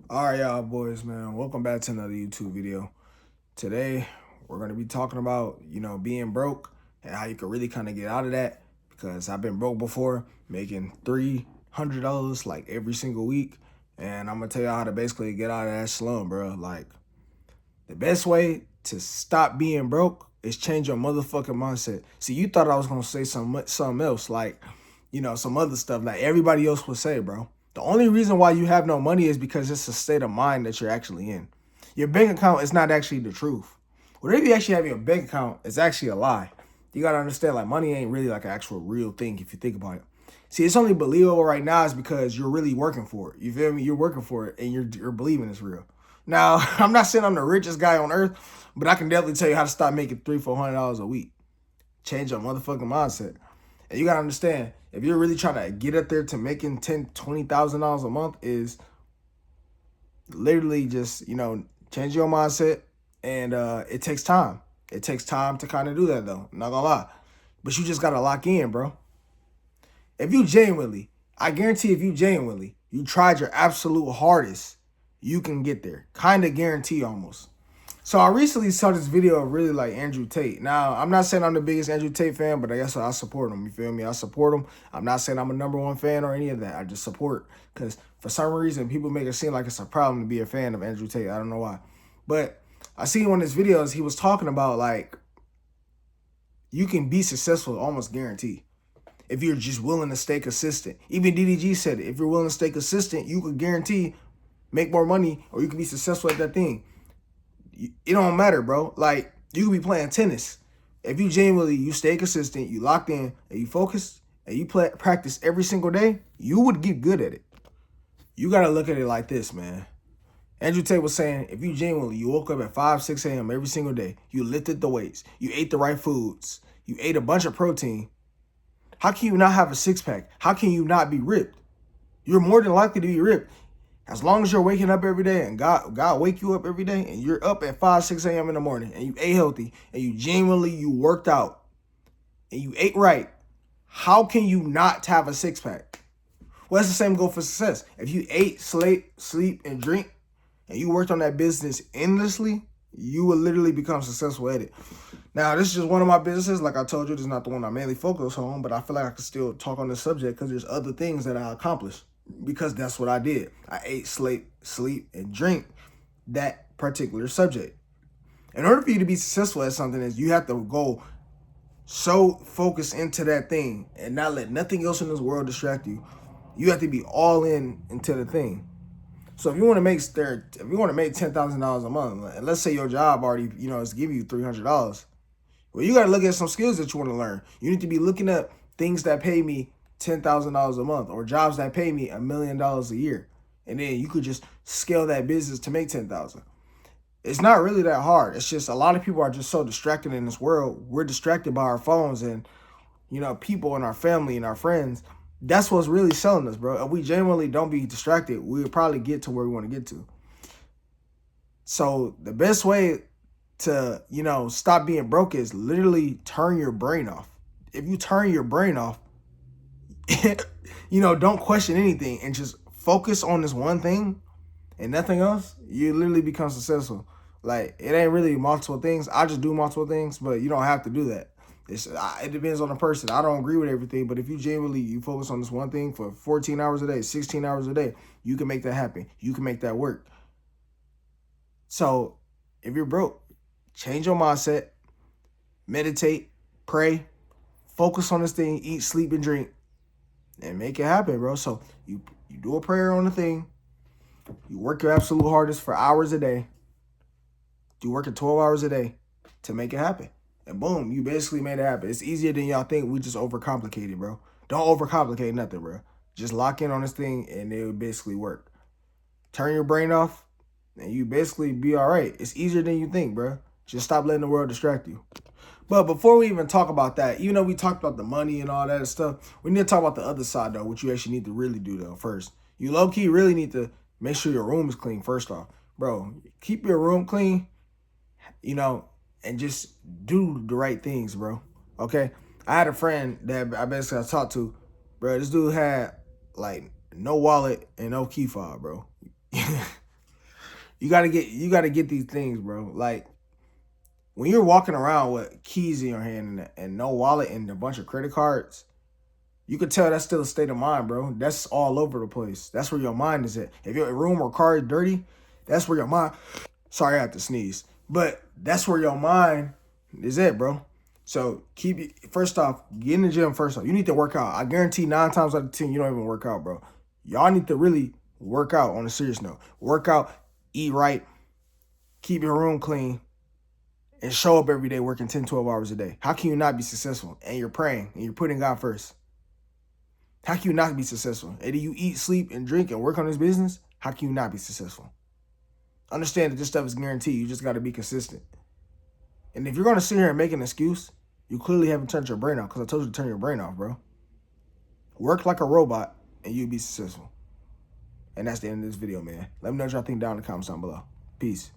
All right, y'all boys, man. Welcome back to another YouTube video. Today, we're going to be talking about, being broke and how you can really kind of get out of that because I've been broke before, making $300 like every single week. And I'm going to tell y'all how to basically get out of that slum, bro. Like, the best way to stop being broke is change your motherfucking mindset. See, you thought I was going to say something else, like, some other stuff like everybody else would say, bro. The only reason why you have no money is because it's a state of mind that you're actually in. Your bank account is not actually the truth. Whatever you actually have in your bank account is actually a lie. You gotta understand, like, money ain't really like an actual real thing if you think about it. See, it's only believable right now is because you're really working for it. You feel me? You're working for it and you're believing it's real. Now, I'm not saying I'm the richest guy on earth, but I can definitely tell you how to stop making $300-400 a week. Change your motherfucking mindset. And you gotta understand, if you're really trying to get up there to making $10,000-20,000 a month, is literally just change your mindset, and it takes time. It takes time to kind of do that, though. Not gonna lie, but you just gotta lock in, bro. If you genuinely, I guarantee, if you genuinely, you tried your absolute hardest, you can get there. Kind of guarantee almost. So I recently saw this video of really like Andrew Tate. Now, I'm not saying I'm the biggest Andrew Tate fan, but I guess I support him. You feel me? I support him. I'm not saying I'm a #1 fan or any of that. I just support, because for some reason people make it seem like it's a problem to be a fan of Andrew Tate. I don't know why. But I seen one of his videos, he was talking about like you can be successful almost guaranteed if you're just willing to stay consistent. Even DDG said it. If you're willing to stay consistent, you could guarantee make more money, or you can be successful at that thing. It don't matter, bro. Like, you could be playing tennis. If you genuinely, you stay consistent, you locked in, and you focus, and you practice every single day, you would get good at it. You got to look at it like this, man. Andrew Tate was saying, if you genuinely, you woke up at 5, 6 a.m. every single day, you lifted the weights, you ate the right foods, you ate a bunch of protein, how can you not have a six-pack? How can you not be ripped? You're more than likely to be ripped. As long as you're waking up every day, and God wake you up every day, and you're up at 5, 6 a.m. in the morning, and you ate healthy, and you worked out, and you ate right, how can you not have a six-pack? Well, that's the same goal for success. If you ate, sleep, and drink, and you worked on that business endlessly, you will literally become successful at it. Now, this is just one of my businesses. Like I told you, this is not the one I mainly focus on, but I feel like I can still talk on this subject because there's other things that I accomplished, because that's what I did. I ate, sleep, and drink that particular subject. In order for you to be successful at something, is you have to go so focused into that thing and not let nothing else in this world distract you. You have to be all in into the thing. So if you want to make $10,000 a month, and let's say your job already is giving you $300, well, you got to look at some skills that you want to learn. You need to be looking at things that pay me $10,000 a month, or jobs that pay me $1 million a year, and then you could just scale that business to make 10,000. It's not really that hard. It's just a lot of people are just so distracted in this world. We're distracted by our phones and people in our family and our friends. That's what's really selling us, bro. If we genuinely don't be distracted, we'll probably get to where we want to get to. So the best way to, stop being broke is literally turn your brain off. If you turn your brain off, don't question anything and just focus on this one thing and nothing else, you literally become successful. Like, it ain't really multiple things. I just do multiple things, but you don't have to do that. It depends on the person. I don't agree with everything, but if you focus on this one thing for 14 hours a day, 16 hours a day, you can make that happen. You can make that work. So if you're broke, change your mindset, meditate, pray, focus on this thing, eat, sleep, and drink, and make it happen, bro. So you do a prayer on the thing. You work your absolute hardest for hours a day. You work 12 hours a day to make it happen. And boom, you basically made it happen. It's easier than y'all think. We just overcomplicate it, bro. Don't overcomplicate nothing, bro. Just lock in on this thing and it will basically work. Turn your brain off and you basically be all right. It's easier than you think, bro. Just stop letting the world distract you. But before we even talk about that, even though we talked about the money and all that stuff, we need to talk about the other side, though, what you actually need to really do, though, first. You low-key really need to make sure your room is clean, first off. Bro, keep your room clean, and just do the right things, bro. Okay? I had a friend that I talked to. Bro, this dude had, like, no wallet and no key fob, bro. You gotta get these things, bro. Like when you're walking around with keys in your hand and no wallet and a bunch of credit cards, you could tell that's still a state of mind, bro. That's all over the place. That's where your mind is at. If your room or car is dirty, that's where your mind. Sorry, I have to sneeze. But that's where your mind is at, bro. So first off, get in the gym first off. You need to work out. I guarantee 9 times out of 10, you don't even work out, bro. Y'all need to really work out on a serious note. Work out, eat right, keep your room clean, and show up every day working 10, 12 hours a day. How can you not be successful? And you're praying and you're putting God first. How can you not be successful? And do you eat, sleep, and drink and work on this business? How can you not be successful? Understand that this stuff is guaranteed. You just got to be consistent. And if you're going to sit here and make an excuse, you clearly haven't turned your brain off, because I told you to turn your brain off, bro. Work like a robot and you'll be successful. And that's the end of this video, man. Let me know what y'all think down in the comments down below. Peace.